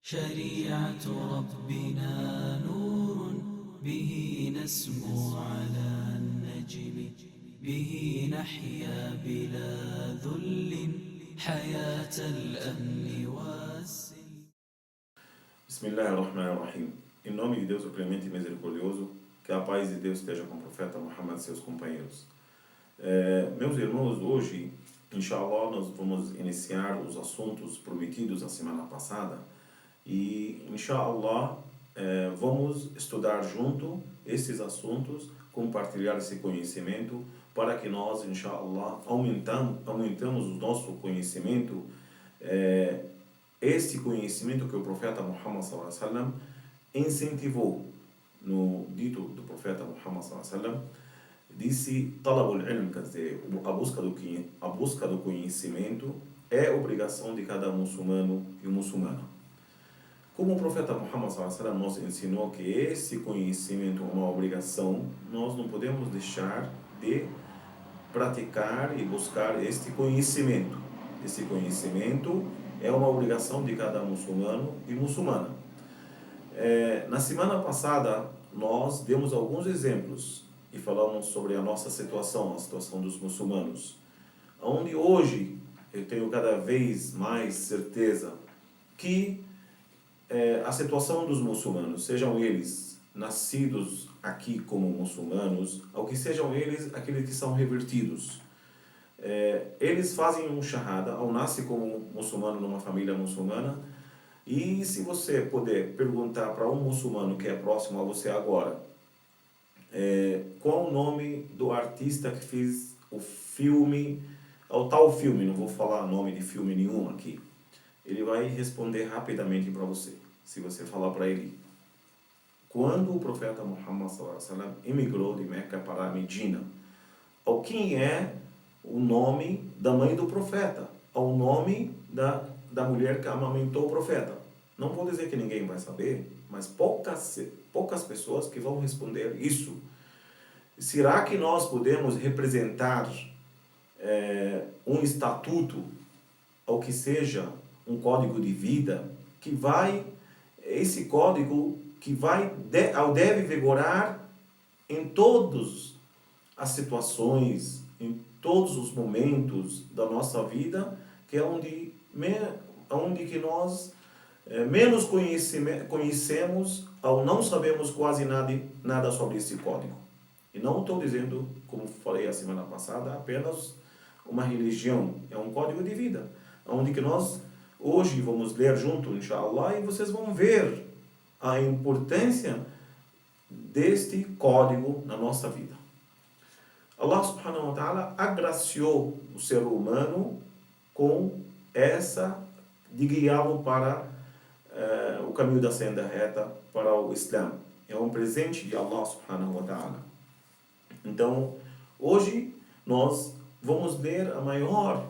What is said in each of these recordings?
شريعة ربنا نور به نسمو على النجم به نحيا بلا ذل حياة الأمن والسلم. بسم الله الرحمن الرحيم. Em nome de Deus, o clemente e misericordioso, que a paz de Deus esteja com o profeta Muhammad e seus companheiros. Meus irmãos, hoje, inshallah, nós vamos iniciar os assuntos prometidos a semana passada e, inshallah, vamos estudar junto esses assuntos, compartilhar esse conhecimento para que nós, inshallah, aumentamos o nosso conhecimento, este conhecimento que o profeta Muhammad sallallahu alaihi wasallam incentivou. No dito do profeta Muhammad sallallahu alaihi wasallam, disse talabul ilm, quer dizer, a busca do conhecimento é obrigação de cada muçulmano e muçulmana. Como o profeta Muhammad sallallahu alaihi wasallam nos ensinou que esse conhecimento é uma obrigação, nós não podemos deixar de praticar e buscar este conhecimento. Esse conhecimento é uma obrigação de cada muçulmano e muçulmana. Na semana passada, nós demos alguns exemplos e falamos sobre a nossa situação, a situação dos muçulmanos. Onde hoje eu tenho cada vez mais certeza que a situação dos muçulmanos, sejam eles nascidos aqui como muçulmanos, ou que sejam eles aqueles que são revertidos, eles fazem um shahada, ou nascem como muçulmano numa família muçulmana, e se você puder perguntar para um muçulmano que é próximo a você agora, qual o nome do artista que fez o filme, ou tal filme, não vou falar nome de filme nenhum aqui, ele vai responder rapidamente para você, se você falar para ele. Quando o profeta Muhammad sallallahu alaihi wasallam emigrou de Meca para Medina, ou quem é o nome da mãe do profeta, ou o nome da mulher que amamentou o profeta. Não vou dizer que ninguém vai saber, mas poucas pessoas que vão responder isso. Será que nós podemos representar um estatuto, ou que seja um código de vida, esse código que deve vigorar em todas as situações, em todos os momentos da nossa vida, que é onde que nós menos conhecemos ou não sabemos quase nada sobre esse código. E não estou dizendo, como falei a semana passada, apenas uma religião, é um código de vida, onde que nós hoje vamos ler junto, inshallah, e vocês vão ver a importância deste código na nossa vida. Allah subhanahu wa ta'ala agraciou o ser humano com de guiá-lo para o caminho da senda reta, para o Islã. É um presente de Allah subhanahu wa ta'ala. Então, hoje nós vamos ler a maior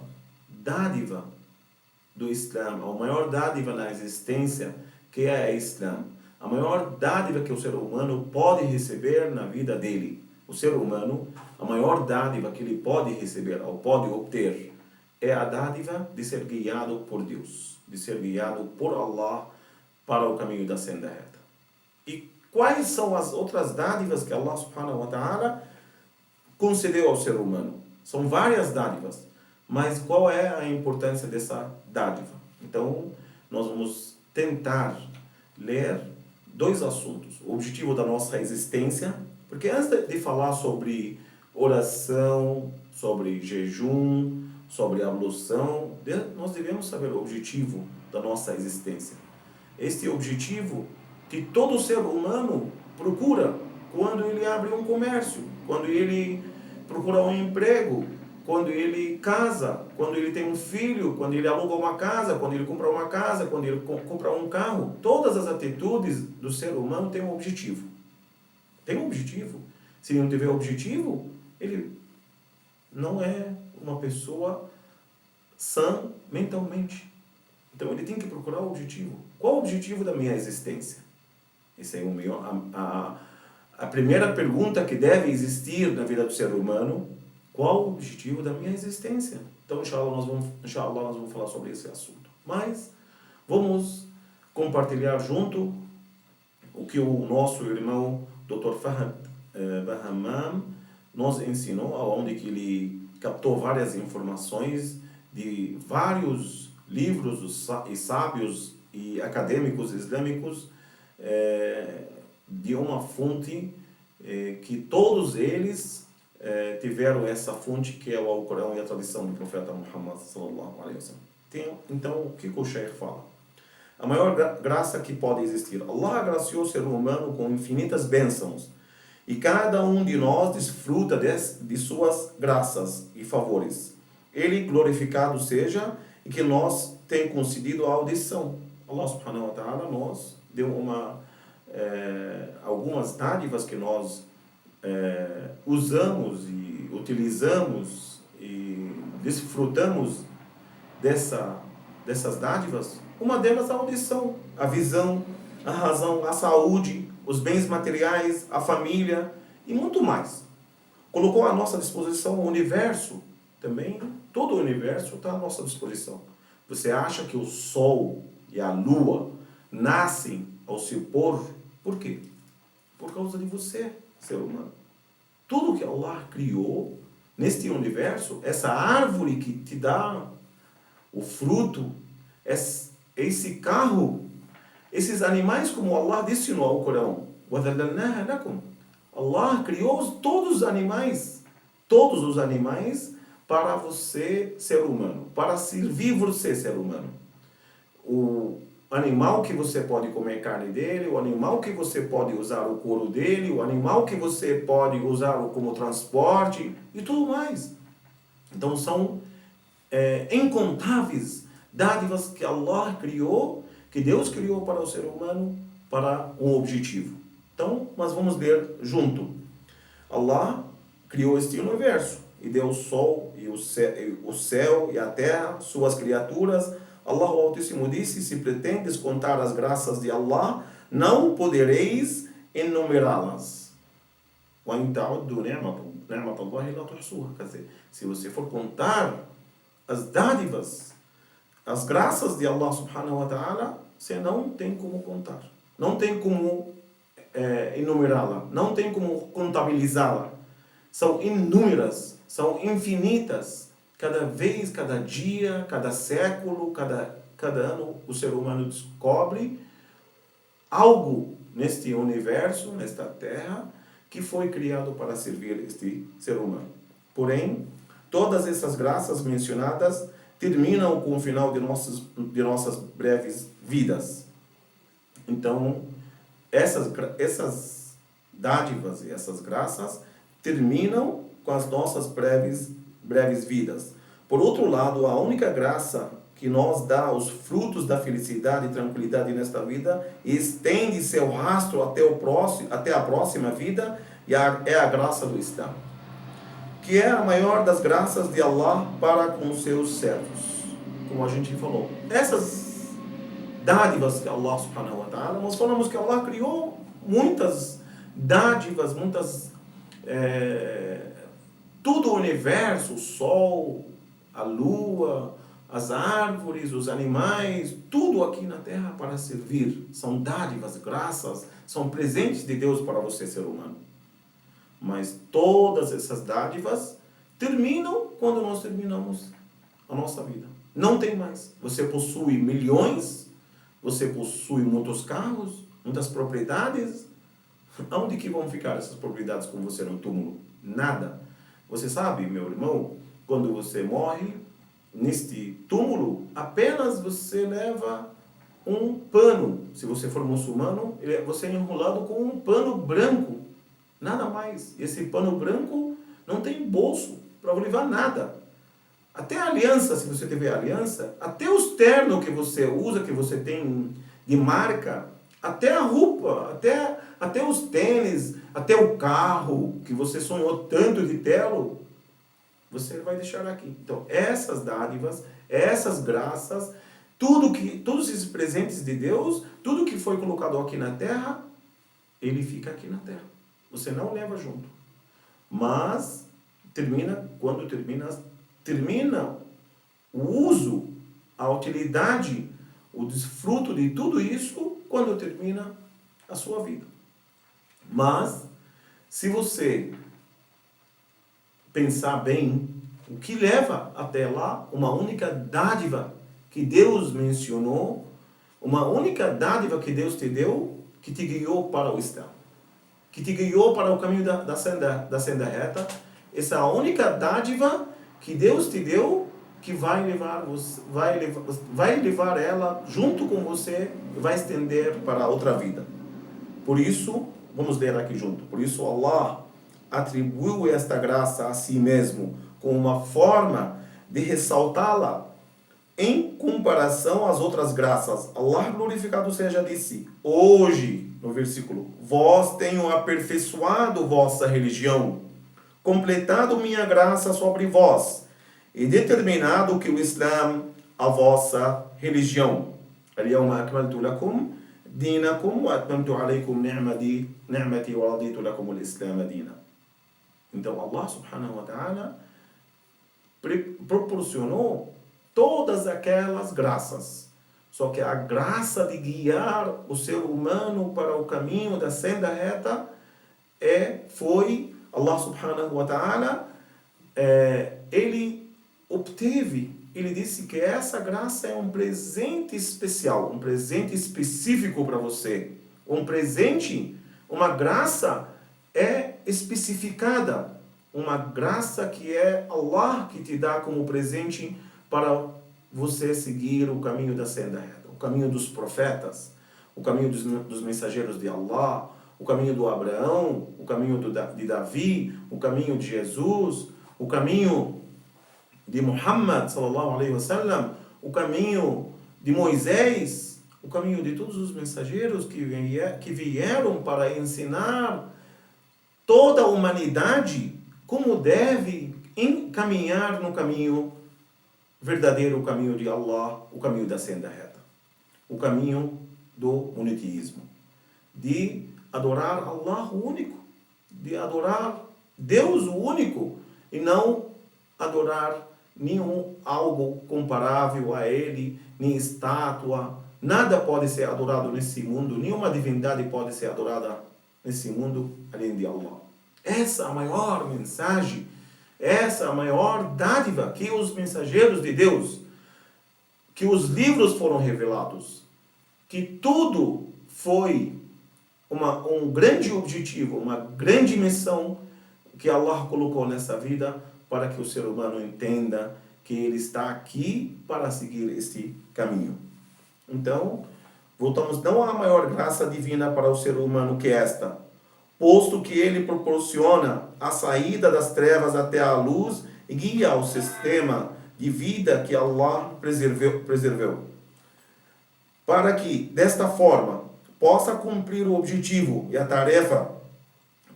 dádiva do Islã, a maior dádiva na existência, que é o Islã. A maior dádiva que o ser humano pode receber na vida dele. O ser humano, a maior dádiva que ele pode receber ou pode obter é a dádiva de ser guiado por Deus, de ser guiado por Allah para o caminho da senda reta. E quais são as outras dádivas que Allah subhanahu wa ta'ala concedeu ao ser humano? São várias dádivas, mas qual é a importância dessa dádiva? Então, nós vamos tentar ler dois assuntos. O objetivo da nossa existência, porque antes de falar sobre oração, sobre jejum, sobre ablução, nós devemos saber o objetivo da nossa existência. Este objetivo que todo ser humano procura quando ele abre um comércio, quando ele procura um emprego, quando ele casa, quando ele tem um filho, quando ele aluga uma casa, quando ele compra uma casa, quando ele compra um carro. Todas as atitudes do ser humano têm um objetivo. Tem um objetivo. Se não tiver objetivo, ele não é uma pessoa sã mentalmente. Então ele tem que procurar o objetivo. Qual o objetivo da minha existência? Essa é a primeira pergunta que deve existir na vida do ser humano. Qual o objetivo da minha existência? Então, inshallah, nós vamos falar sobre esse assunto. Mas vamos compartilhar junto o que o nosso irmão Dr. Fahad Bahamam nos ensinou, onde que ele captou várias informações de vários livros e sábios e acadêmicos islâmicos, de uma fonte que todos eles tiveram essa fonte, que é o Alcorão e a tradição do profeta Muhammad sallallahu alaihi wasallam. Então, o que o Sheikh fala? A maior graça que pode existir. Allah agraciou o ser humano com infinitas bênçãos, e cada um de nós desfruta de suas graças e favores. Ele glorificado seja, e que nós tem concedido a audição. Allah subhanahu wa ta'ala nos deu algumas dádivas que nós usamos e utilizamos e desfrutamos dessas dádivas. Uma delas a audição, a visão, a razão, a saúde, os bens materiais, a família e muito mais. Colocou à nossa disposição o universo também, todo o universo está à nossa disposição. Você acha que o sol e a lua nascem ao se pôr? Por quê? Por causa de você, ser humano. Tudo que Allah criou neste universo, essa árvore que te dá o fruto, esse carro, esses animais, como Allah disse no Alcorão, Allah criou todos os animais para você, ser humano, para servir você, ser humano. O animal que você pode comer carne dele, o animal que você pode usar o couro dele, o animal que você pode usar como transporte e tudo mais. Então são incontáveis dádivas que Allah criou, que Deus criou para o ser humano, para um objetivo. Então, nós vamos ler junto. Allah criou este universo e deu o sol e o céu e a terra, suas criaturas. Allah o Altíssimo disse: se pretendes contar as graças de Allah, não podereis enumerá-las. Quer dizer, se você for contar as dádivas, as graças de Allah subhanahu wa ta'ala, você não tem como contar. Não tem como enumerá-la. Não tem como contabilizá-la. São inúmeras, são infinitas. Cada vez, cada dia, cada século, cada ano, o ser humano descobre algo neste universo, nesta terra, que foi criado para servir este ser humano. Porém, todas essas graças mencionadas terminam com o final de nossas breves vidas. Então, essas dádivas e essas graças terminam com as nossas breves vidas. Por outro lado, a única graça que nos dá os frutos da felicidade e tranquilidade nesta vida e estende seu rastro até a próxima vida é a graça do Islã, que é a maior das graças de Allah para com os seus servos. Como a gente falou, essas dádivas que Allah subhanahu wa ta'ala, nós falamos que Allah criou muitas dádivas, todo o universo, o sol, a lua, as árvores, os animais, tudo aqui na terra para servir. São dádivas, graças, são presentes de Deus para você, ser humano. Mas todas essas dádivas terminam quando nós terminamos a nossa vida. Não tem mais. Você possui milhões, você possui muitos carros, muitas propriedades. Onde que vão ficar essas propriedades com você no túmulo? Nada. Você sabe, meu irmão, quando você morre, neste túmulo, apenas você leva um pano. Se você for muçulmano, você é enrolado com um pano branco. Nada mais. Esse pano branco não tem bolso para levar nada. Até a aliança, se você tiver aliança, até os ternos que você usa, que você tem de marca, até a roupa, até os tênis, até o carro, que você sonhou tanto de tê-lo, você vai deixar aqui. Então, essas dádivas, essas graças, todos esses presentes de Deus, tudo que foi colocado aqui na terra, ele fica aqui na terra. Você não leva junto. Mas, quando termina o uso, a utilidade, o desfruto de tudo isso quando termina a sua vida. Mas, se você pensar bem, o que leva até lá, uma única dádiva que Deus mencionou, uma única dádiva que Deus te deu, que te guiou para o Islã, que te guiou para o caminho da senda reta. Essa é a única dádiva que Deus te deu, que vai levar ela junto com você e vai estender para a outra vida. Por isso, vamos ler aqui junto. Por isso Allah atribuiu esta graça a si mesmo com uma forma de ressaltá-la em comparação às outras graças. Allah glorificado seja disse: hoje, no versículo, vós tenho aperfeiçoado vossa religião, completado minha graça sobre vós, e determinado que o Islã a vossa religião. Al-yawma akmaltu lakum dinakum wa atmamtu alaykum ni'mati wa raditu lakum al-Islam dina. Então Allah subhanahu wa ta'ala proporcionou todas aquelas graças. Só que a graça de guiar o ser humano para o caminho da senda reta foi Allah subhanahu wa ta'ala, ele disse que essa graça é um presente especial, um presente específico para você. Um presente, uma graça especificada, uma graça que é Allah que te dá como presente para você seguir o caminho da senda reta, o caminho dos profetas, o caminho dos mensageiros de Allah, o caminho do Abraão, o caminho de Davi, o caminho de Jesus, o caminho de Muhammad sallallahu alaihi wasallam, o caminho de Moisés, o caminho de todos os mensageiros que vieram para ensinar toda a humanidade como deve caminhar no caminho verdadeiro, o caminho de Allah, o caminho da senda reta, o caminho do monoteísmo, de adorar Allah o único, de adorar Deus o único e não adorar nenhum algo comparável a Ele, nem estátua. Nada pode ser adorado nesse mundo, nenhuma divindade pode ser adorada nesse mundo além de Allah. Essa é a maior mensagem, essa é a maior dádiva que os mensageiros de Deus, que os livros foram revelados, que tudo foi um grande objetivo, uma grande missão que Allah colocou nessa vida para que o ser humano entenda que ele está aqui para seguir este caminho. Então, voltamos, não há maior graça divina para o ser humano que esta, posto que ele proporciona a saída das trevas até a luz e guia o sistema de vida que Allah preservou. Para que, desta forma, possa cumprir o objetivo e a tarefa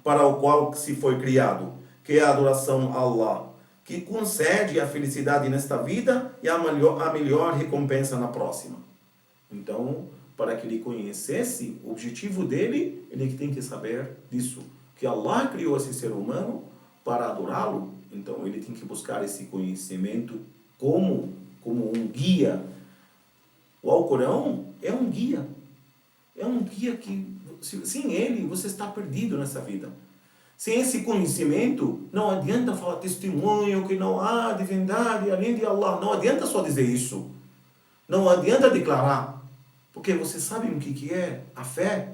para o qual se foi criado, que é a adoração a Allah, que concede a felicidade nesta vida e a melhor recompensa na próxima. Então, para que ele conhecesse o objetivo dele, ele tem que saber disso, que Allah criou esse ser humano para adorá-lo. Então, ele tem que buscar esse conhecimento como um guia. O Alcorão é um guia. É um guia que, sem ele, você está perdido nessa vida. Sem esse conhecimento, não adianta falar testemunho, que não há divindade além de Allah. Não adianta só dizer isso. Não adianta declarar. Porque você sabe o que é a fé?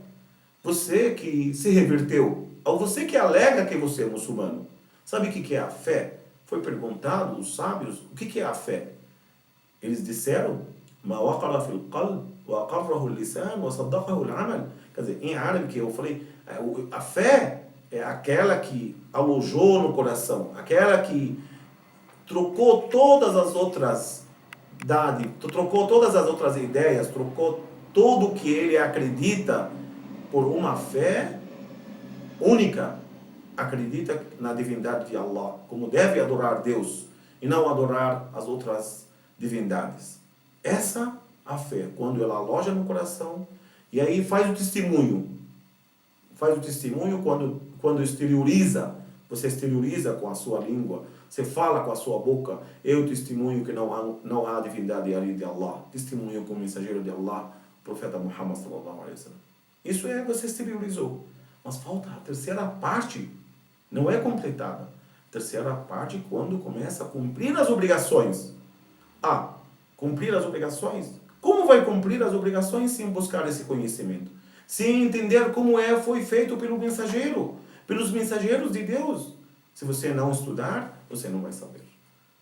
Você que se reverteu, ou você que alega que você é muçulmano, sabe o que é a fé? Foi perguntado os sábios o que é a fé. Eles disseram: Ma waqara fil qalb wa aqarrahu al-lisan wa saddaqahu al-amal. Quer dizer, em árabe, que eu falei, a fé é aquela que alojou no coração, aquela que trocou todas as outras trocou todas as outras ideias, trocou tudo que ele acredita por uma fé única. Acredita na divindade de Allah, como deve adorar Deus e não adorar as outras divindades. Essa a fé, quando ela aloja no coração, e aí faz o testemunho. Faz o testemunho quando exterioriza, você exterioriza com a sua língua, Você fala com a sua boca, eu testemunho que não há divindade além de Allah. Testemunho como mensageiro de Allah, o profeta Muhammad sallallahu alaihi wasallam. Isso você exteriorizou. Mas falta a terceira parte, não é completada. A terceira parte quando começa a cumprir as obrigações. Cumprir as obrigações? Como vai cumprir as obrigações sem buscar esse conhecimento? Sem entender como foi feito pelo mensageiro, pelos mensageiros de Deus. Se você não estudar, você não vai saber.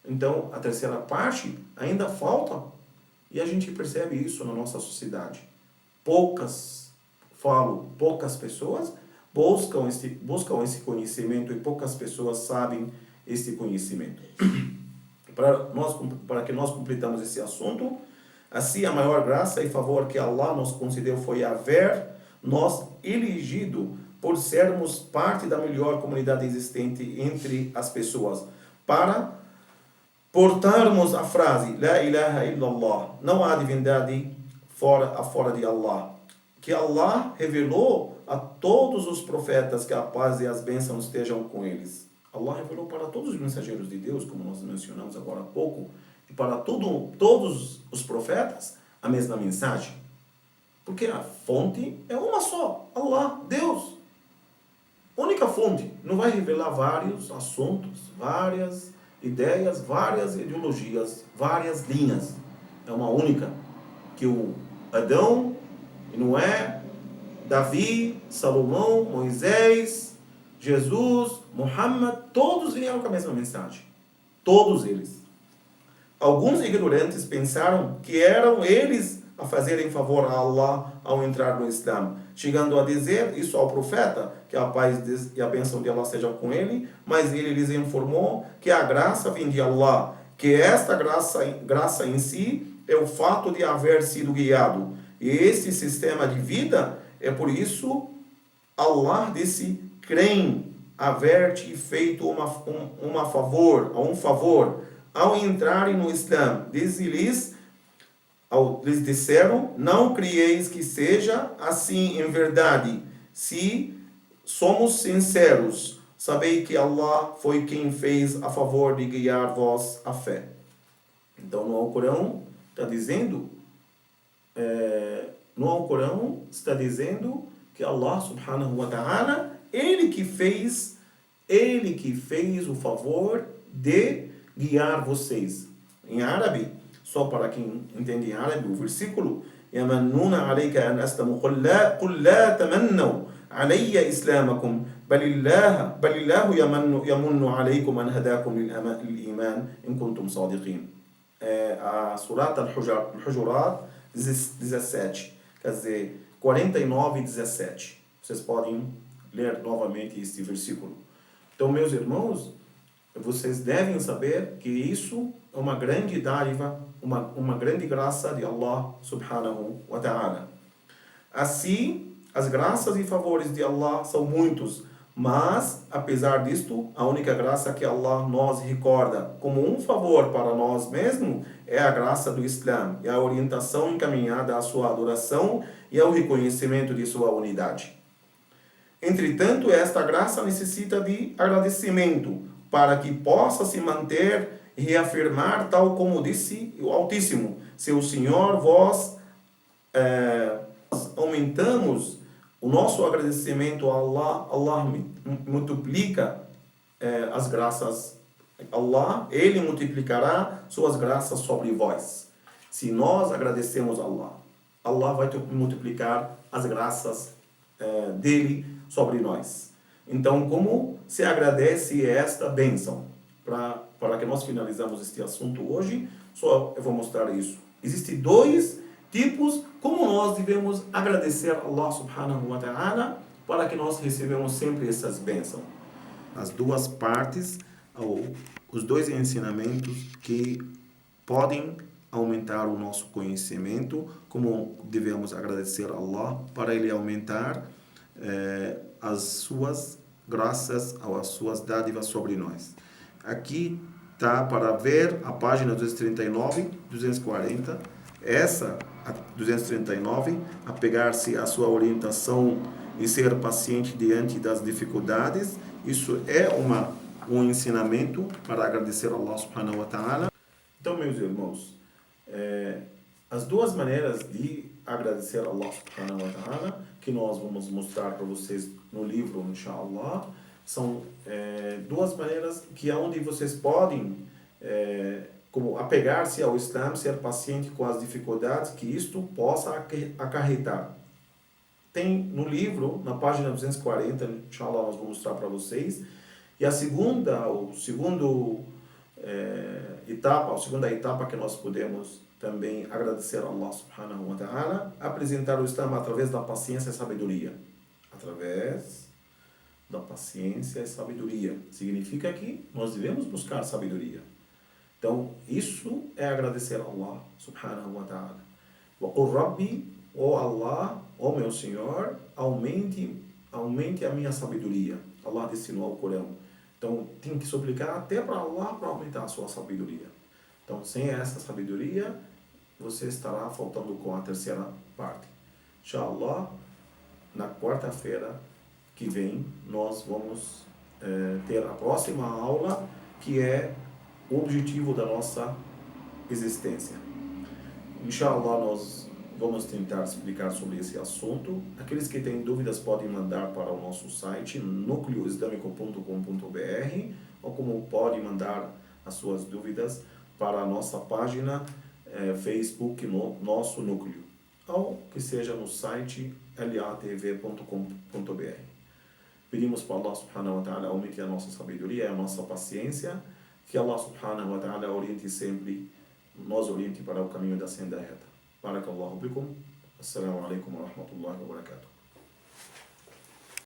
Então, a terceira parte ainda falta. E a gente percebe isso na nossa sociedade. Poucas pessoas buscam esse conhecimento e poucas pessoas sabem esse conhecimento. Para que nós completamos esse assunto, assim a maior graça e favor que Allah nos concedeu foi haver nos elegido por sermos parte da melhor comunidade existente entre as pessoas, para portarmos a frase La ilaha illallah, não há divindade fora de Allah, que Allah revelou a todos os profetas, que a paz e as bênçãos estejam com eles. Allah revelou para todos os mensageiros de Deus, como nós mencionamos agora há pouco, e para todos os profetas, a mesma mensagem. Porque a fonte é uma só, Allah, Deus. Única fonte. Não vai revelar vários assuntos, várias ideias, várias ideologias, várias linhas. É uma única. Que o Adão, Noé, Davi, Salomão, Moisés, Jesus, Muhammad, todos vieram com a mesma mensagem. Todos eles. Alguns ignorantes pensaram que eram eles a fazerem favor a Allah ao entrar no Islã, chegando a dizer isso ao profeta, que a paz e a bênção de Allah seja com ele, mas ele lhes informou que a graça vem de Allah, que esta graça em si é o fato de haver sido guiado. E esse sistema de vida é por isso Allah disse, creem haver-te feito um favor ao entrarem no Islã. Lhes disseram, não crieis que seja assim em verdade. Se somos sinceros, sabei que Allah foi quem fez a favor de guiar vós a fé. Então no Alcorão está dizendo, que Allah subhanahu wa ta'ala, ele que fez o favor de guiar vocês. Em árabe, só para quem entende em árabe, o versículo يَمَنُّونَ عَلَيْكَ أَنْ أَسْلَمُوا قُلْ لَا تَمَنَّوْا عَلَيَّ إِسْلَامَكُمْ بَلِ اللَّهُ يَمُنُّ عَلَيْكُمْ أَنْ هَدَاكُمْ لِلْإِيمَانِ إِنْ كُنْتُمْ صَادِقِينَ. A Surat Al-Hujurat 17, quer dizer, 49 e 17. Vocês podem ler novamente este versículo. Então, meus irmãos, vocês devem saber que isso é uma grande dádiva, uma grande graça de Allah subhanahu wa ta'ala. Assim, as graças e favores de Allah são muitos, mas, apesar disto, a única graça que Allah nos recorda como um favor para nós mesmos é a graça do Islã e a orientação encaminhada à sua adoração e ao reconhecimento de sua unidade. Entretanto, esta graça necessita de agradecimento para que possa se manter e reafirmar, tal como disse o Altíssimo, seu Senhor, vós aumentamos o nosso agradecimento a Allah, Allah multiplica as graças. Allah, ele multiplicará suas graças sobre vós. Se nós agradecemos a Allah, Allah vai multiplicar as graças dele sobre nós. Então, como se agradece esta bênção? Para que nós finalizamos este assunto hoje, só eu vou mostrar isso. Existem dois tipos como nós devemos agradecer a Allah subhanahu wa ta'ala para que nós recebamos sempre essas bênçãos. As duas partes, ou os dois ensinamentos que podem aumentar o nosso conhecimento, como devemos agradecer a Allah para ele aumentar as suas graças ou as suas dádivas sobre nós. Aqui tá para ver a página 239, 240, essa, a 239, apegar-se à sua orientação e ser paciente diante das dificuldades. Isso é uma um ensinamento para agradecer a Allah subhanahu wa ta'ala. Então, meus irmãos, as duas maneiras de agradecer a Allah subhanahu wa ta'ala, que nós vamos mostrar para vocês no livro, inshallah, são duas maneiras que é onde vocês podem como apegar-se ao Islã, ser paciente com as dificuldades que isto possa acarretar. Tem no livro, na página 240, inshallah, nós vamos mostrar para vocês. E a segunda etapa que nós podemos também agradecer a Allah subhanahu wa ta'ala, apresentar o Islã através da paciência e sabedoria. Através da paciência e sabedoria. Significa que nós devemos buscar sabedoria. Então, isso é agradecer a Allah subhanahu wa ta'ala. Wa qur Rabbi, ó Allah, ó meu Senhor, aumente a minha sabedoria. Allah ensinou ao Corão. Então, tem que suplicar até para Allah para aumentar a sua sabedoria. Então, sem essa sabedoria, você estará faltando com a terceira parte. Inshallah, na quarta-feira que vem, nós vamos ter a próxima aula, que é o objetivo da nossa existência. Inshallah, nós vamos tentar explicar sobre esse assunto. Aqueles que têm dúvidas podem mandar para o nosso site nucleoislamico.com.br ou como podem mandar as suas dúvidas para a nossa página Facebook, no nosso núcleo, ou que seja no site latv.com.br. Pedimos para Allah subhanahu wa ta'ala aumente a nossa sabedoria e a nossa paciência, que Allah subhanahu wa ta'ala nos oriente para o caminho da senda reta. Barakallahu bikum. Assalamu alaikum wa rahmatullahi wa barakatuh.